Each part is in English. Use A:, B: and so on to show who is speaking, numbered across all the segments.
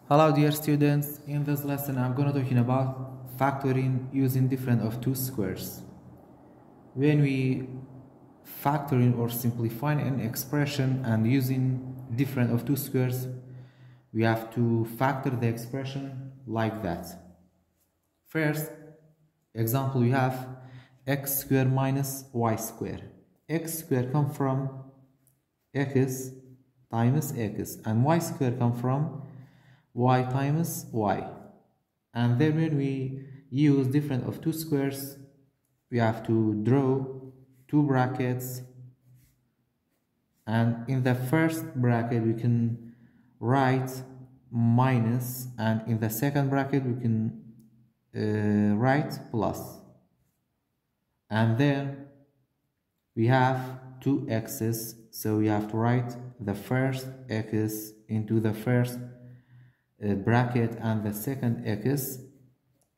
A: Hello dear students, in this lesson I'm going to talking about factoring using difference of two squares. When we factoring or simplifying an expression and using difference of two squares, we have to factor the expression like that. First example, we have x squared minus y squared. X squared come from x times x and y squared come from y times y. And then when we use difference of two squares, we have to draw two brackets, and in the first bracket we can write minus, and in the second bracket we can write plus. And then we have two x's, so we have to write the first x into the first bracket and the second x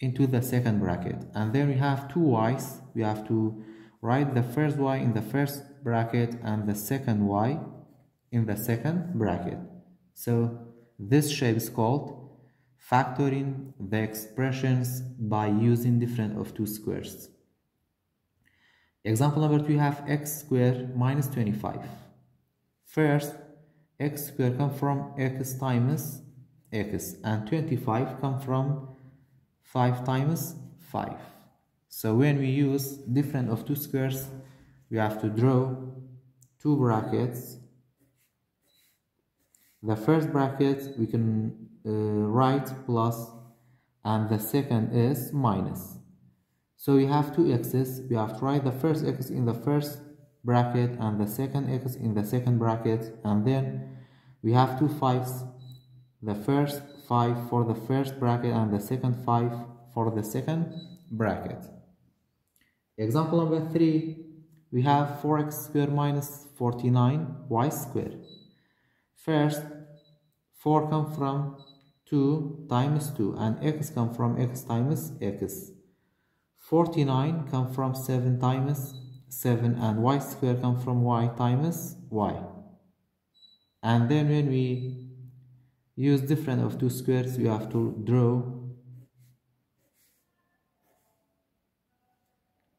A: into the second bracket. And then we have two y's, we have to write the first y in the first bracket and the second y in the second bracket. So this shape is called factoring the expressions by using difference of two squares. Example number 2, we have x squared minus 25. First, x squared come from x times x, and 25 come from 5 times 5. So when we use difference of two squares, we have to draw two brackets. The first bracket we can write plus, and the second is minus. So we have two x's, we have to write the first x in the first bracket and the second x in the second bracket, and then we have two 5's, the first 5 for the first bracket and the second 5 for the second bracket. Example number 3, we have 4x squared minus 49y squared. First, 4 come from 2 times 2 and x come from x times x. 49 come from 7 times 7 and y squared come from y times y. And then when we use difference of two squares, we have to draw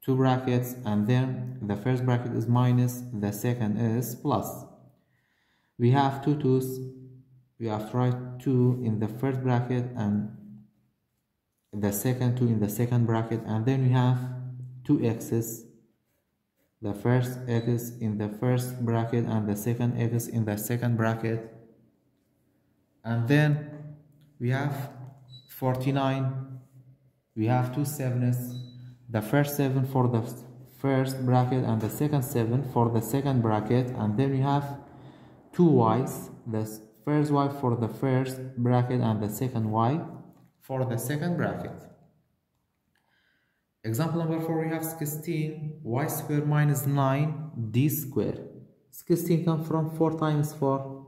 A: two brackets, and then the first bracket is minus, the second is plus. We have two 2's, we have to write 2 in the first bracket and the second 2 in the second bracket, and then we have two x's, the first x in the first bracket and the second x in the second bracket. And then we have 49, we have two 7's, the first 7 for the first bracket and the second 7 for the second bracket, and then we have two y's, the first y for the first bracket and the second y for the second bracket. Example number 4, we have 16 y squared minus 9 d squared. 16 comes from 4 times 4,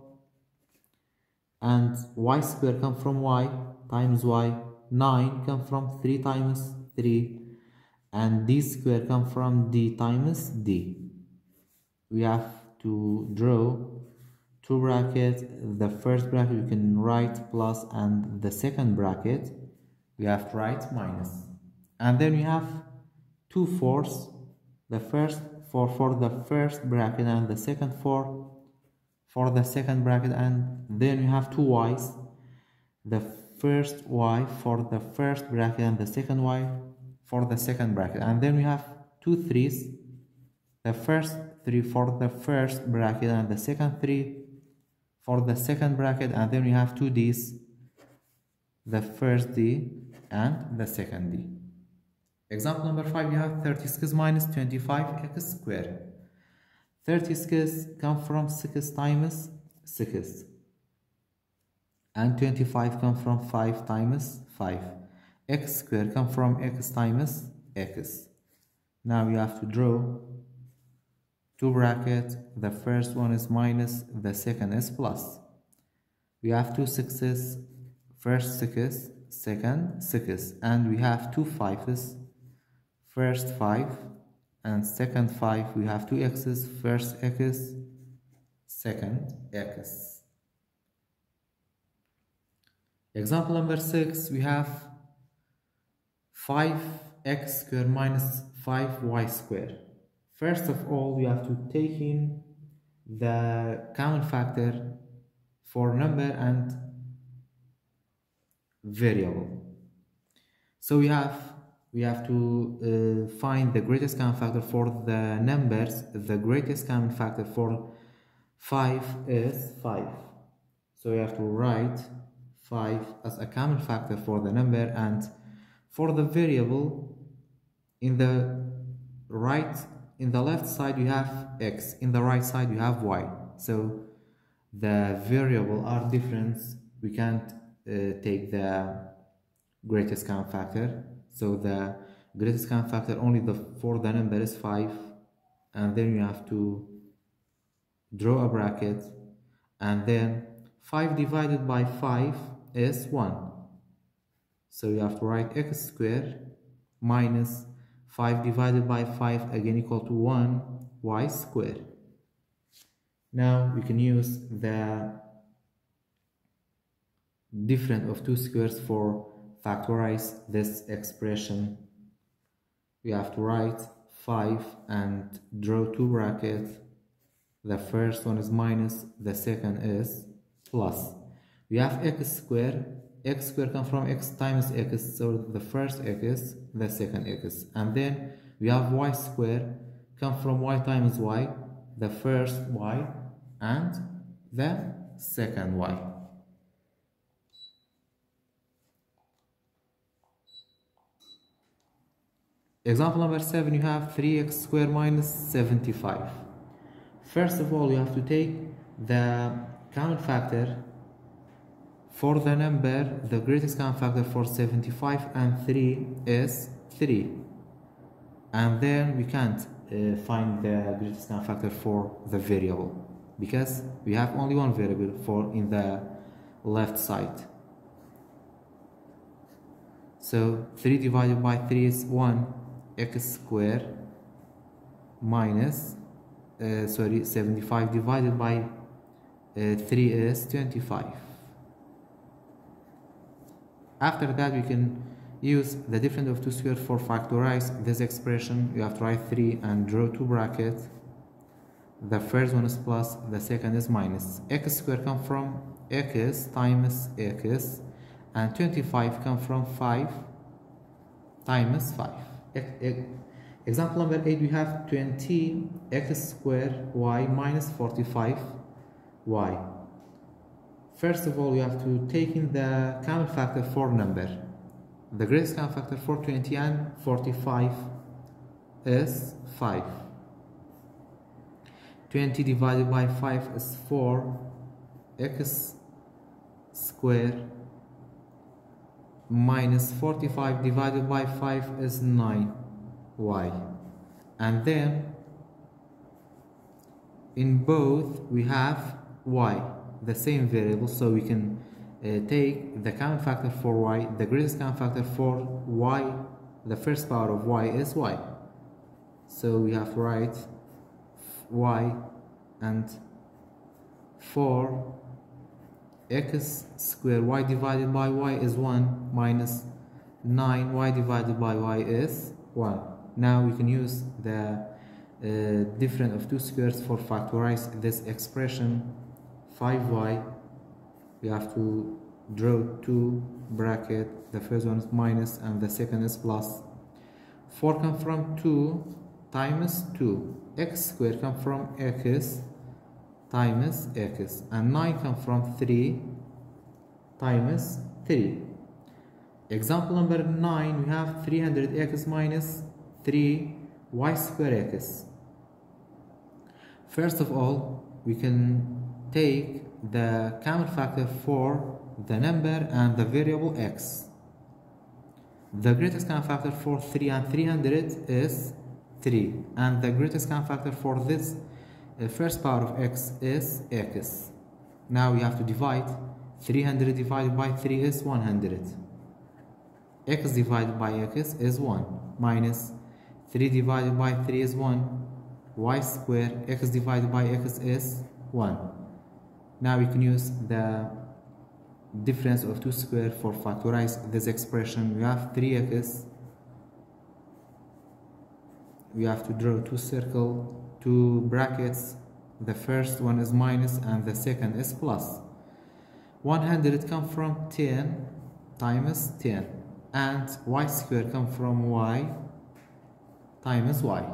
A: and y squared come from y times y. 9 come from 3 times 3, and d squared come from d times d. We have to draw two brackets. The first bracket we can write plus, and the second bracket we have to write minus. And then we have two 4's, the first 4 for the first bracket and the second 4 for the second bracket, and then we have two y's, the first y for the first bracket and the second y for the second bracket, and then we have two 3's, the first 3 for the first bracket and the second 3 for the second bracket, and then we have two d's, the first d and the second d. Example number 5, we have 36 minus 25x squared. 36 come from 6 times 6, and 25 come from 5 times 5. X squared come from x times x. Now we have to draw two brackets. The first one is minus, the second is plus. We have two 6's, first 6, second 6, and we have two 5's, first 5 and second 5. We have two x's, first x, second x. Example number 6, we have 5x squared minus 5y squared. First of all, we have to take in the common factor for number and variable. So we have to find the greatest common factor for the numbers. The greatest common factor for 5 is 5. So we have to write 5 as a common factor for the number, and for the variable, in the left side you have x, in the right side you have y. So the variable are different. We can't take the greatest common factor. So the greatest common factor only for the number is 5, and then you have to draw a bracket, and then 5 divided by 5 is 1. So you have to write x squared minus 5 divided by 5 again equal to 1 y squared. Now we can use the difference of two squares for factorize this expression. We have to write 5 and draw two brackets. The first one is minus, the second is plus. We have x squared comes from x times x, so the first x, the second x. And then we have y squared come from y times y, the first y and the second y. Example number 7, you have 3x squared minus 75. First of all, you have to take the common factor for the number. The greatest common factor for 75 and 3 is 3. And then we can't find the greatest common factor for the variable because we have only one variable for in the left side. So 3 divided by 3 is 1 x squared minus 75 divided by 3 is 25. After that, we can use the difference of two squares for factorize this expression. You have to write 3 and draw two brackets. The first one is plus, the second is minus. X squared comes from x times x, and 25 comes from 5 times 5. Example number 8, we have 20 x squared y minus 45 y. First of all, we have to take in the common factor for number. The greatest common factor for 20 and 45 is 5. 20 divided by 5 is 4 x squared minus 45 divided by 5 is 9 y. And then in both we have y, the same variable, so we can take the common factor for y. The greatest common factor for y, the first power of y is y. So we have to write y, and 4 x squared y divided by y is 1 minus 9 y divided by y is 1. Now we can use the difference of two squares for factorize this expression. 5y, we have to draw two brackets. The first one is minus and the second is plus. 4 comes from 2 times 2. X squared comes from x times x, and 9 comes from 3 times 3. Example number 9, we have 300x minus 3y squared x. First of all, we can take the common factor for the number and the variable x. The greatest common factor for 3 and 300 is 3, and the greatest common factor for this first power of x is x. Now we have to divide. 300 divided by 3 is 100. X divided by x is 1 minus 3 divided by 3 is 1 y squared. X divided by x is 1. Now we can use the difference of two square for factorize this expression. We have 3x. We have to draw two brackets. The first one is minus and the second is plus. 100 come from 10 times 10, and y squared come from y times y.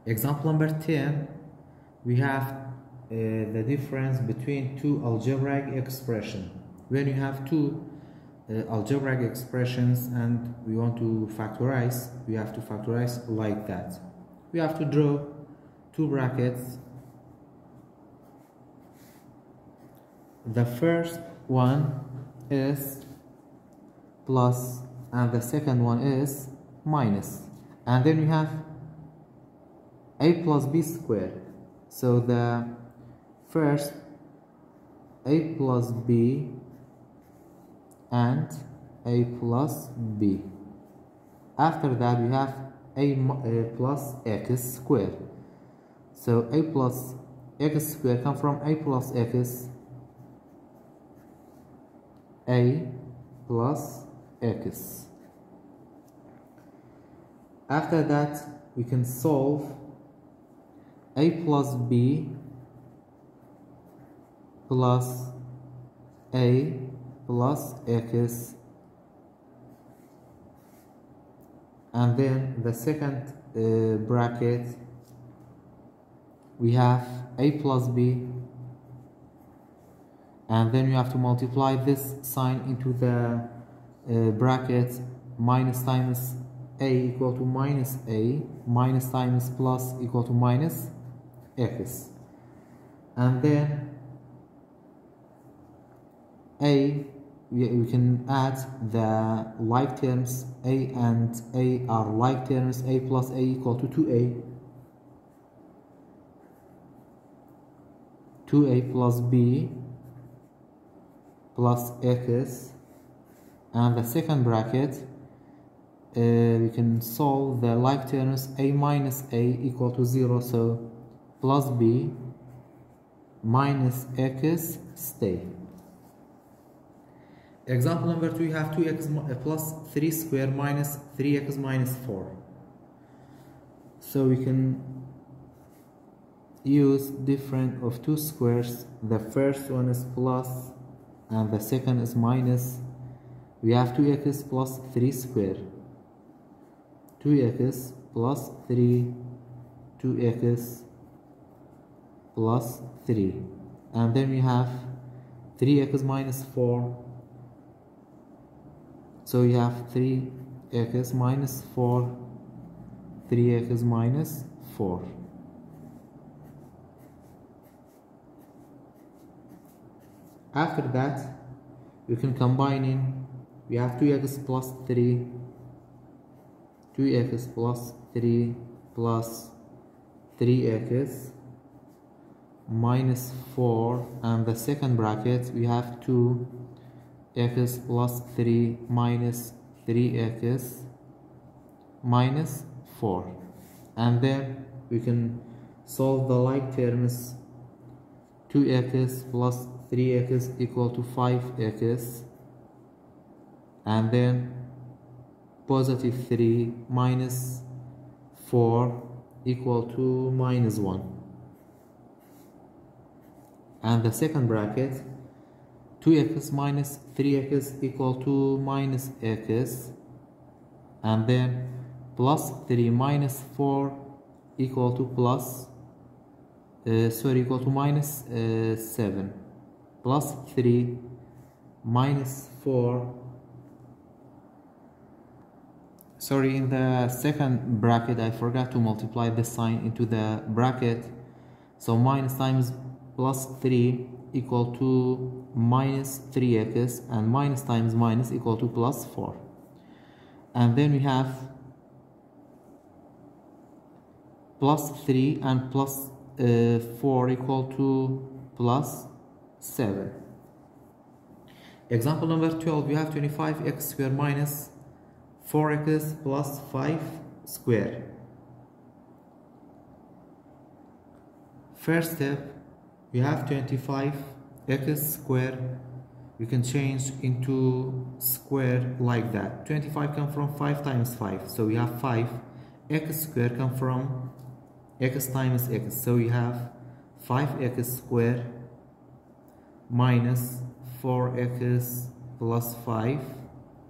A: Example number 10, we have the difference between two algebraic expressions. When you have two algebraic expressions and we want to factorize, we have to factorize like that. We have to draw two brackets. The first one is plus and the second one is minus, and then we have a plus b squared. So the first a plus b and a plus b. After that we have a plus x squared. So a plus x squared come from a plus x, a plus x. After that we can solve a plus b plus a plus x, and then the second bracket we have a plus b, and then you have to multiply this sign into the bracket. Minus times a equal to minus a, minus times plus equal to minus x, and then a, we can add the like terms. A and a are like terms. A plus a equal to 2a, 2a plus b plus x, and the second bracket we can solve the like terms. A minus a equal to 0, so plus b minus x stay. Example number 2, you have 2x plus 3 squared minus 3x minus 4. So we can use difference of two squares. The first one is plus and the second is minus. We have 2x plus 3 squared, 2x plus 3, 2x plus 3, and then we have 3x minus 4. So you have 3x minus 4, 3x minus 4. After that, we can combine in. We have 2x plus 3, 2x plus 3 plus 3x minus 4, and the second bracket we have 2x plus 3 minus 3x minus 4, and then we can solve the like terms. 2x plus 3x equal to 5x, and then positive 3 minus 4 equal to minus 1, and the second bracket 2x minus 3x equal to minus x, and then plus 3 minus 4 equal to equal to minus 7, plus 3 minus 4. In the second bracket I forgot to multiply the sign into the bracket, so minus times plus 3 equal to minus 3x, and minus times minus equal to plus 4, and then we have plus 3 and plus 4 equal to plus 7. Example number 12, we have 25x squared minus 4x plus 5 squared. First step, we have 25 x square, we can change into square like that. 25 come from 5 times 5, so we have 5. X square come from x times x, so we have 5x square minus 4x plus 5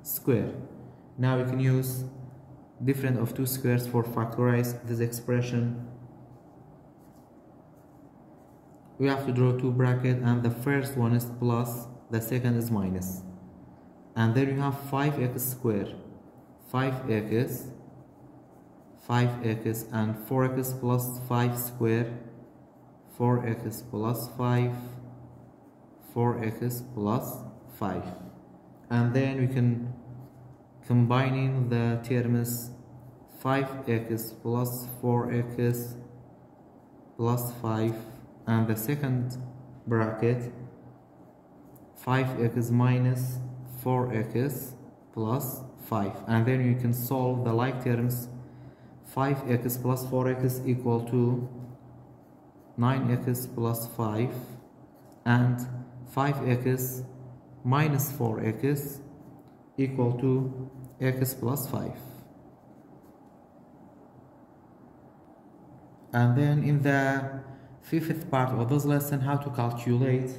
A: square. Now we can use difference of two squares for factorize this expression. We have to draw two brackets, and the first one is plus, the second is minus. And then we have 5x squared, 5x and 4x plus 5 squared, 4x plus 5, 4x plus 5. And then we can combining the terms 5x plus 4x plus 5, and the second bracket 5x minus 4x plus 5, and then you can solve the like terms. 5x plus 4x equal to 9x plus 5, and 5x minus 4x equal to x plus 5. And then in the fifth part of this lesson, how to calculate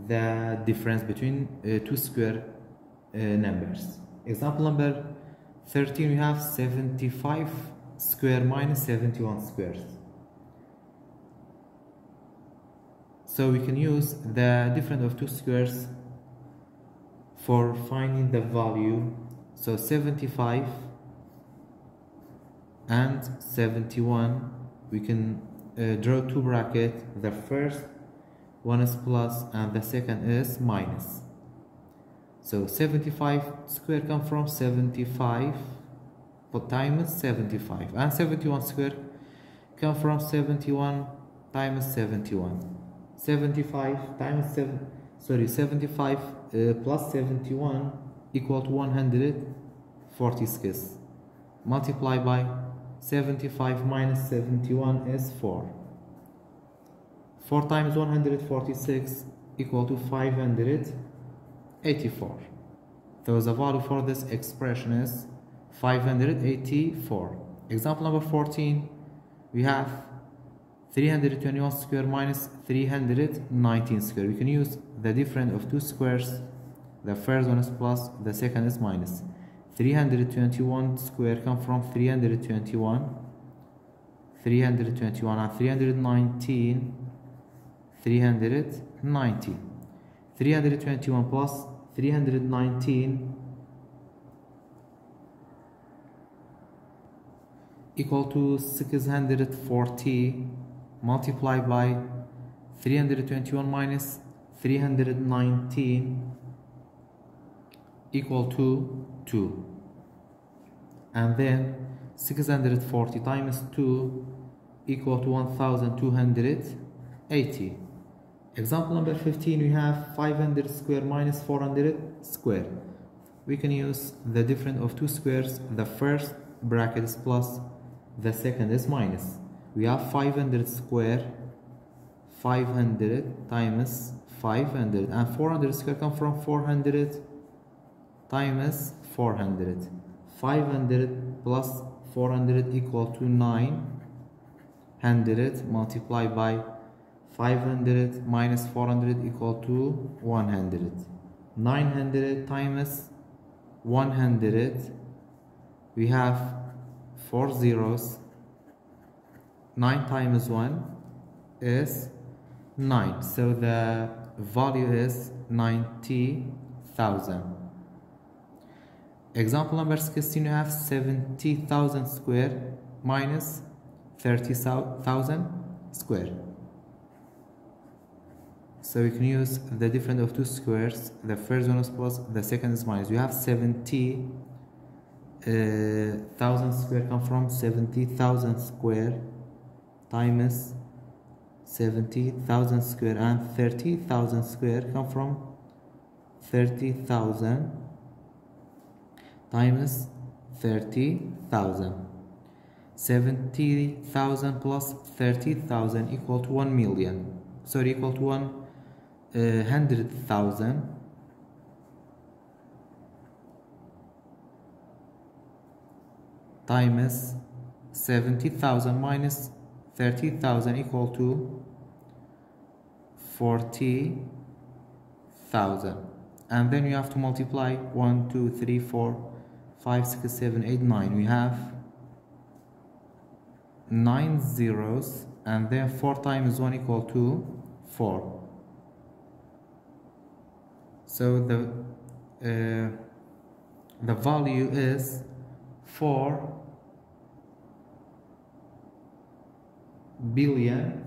A: the difference between two square numbers. Example number 13, we have 75 square minus 71 squares. So we can use the difference of two squares for finding the value. So 75 and 71, we can draw two brackets. The first one is plus and the second is minus. So 75 square comes from 75 times 75, and 71 square comes from 71 times 71. 75 times 75 plus 71 equal to 146. Multiply by 75 minus 71 is 4. 4 times 146 equal to 584. So the value for this expression is 584. Example number 14, we have 321 square minus 319 square. We can use the difference of two squares. The first one is plus, the second is minus. 321 square comes from 321 and 319 321 plus 319 equal to 640, multiplied by 321 minus 319 equal to 2, and then 640 times 2 equal to 1280. Example number 15, we have 500 square minus 400 square. We can use the difference of two squares. The first bracket is plus, the second is minus. We have 500 square, 500 times 500, and 400 square comes from 400 times 400. 500 plus 400 equal to 900, multiplied by 500 minus 400 equal to 100. 900 times 100, we have 4 zeros. 9 times 1 is 9, so the value is 90,000. Example number 16, you have 70,000 square minus 30,000 square. So we can use the difference of two squares. The first one is plus, the second is minus. We have 70,000 square come from 70,000 square times 70,000 square, and 30,000 square come from 30,000 times 30,000. 70,000 plus 30,000 equal to 1 million. Sorry, equal to 1 100,000 times 70,000 minus 30,000 equal to 40,000, and then you have to multiply 1 2 3 4 5 6 7 8 9. We have 9 zeros, and then 4 times 1 equal to 4. So the value is 4 billion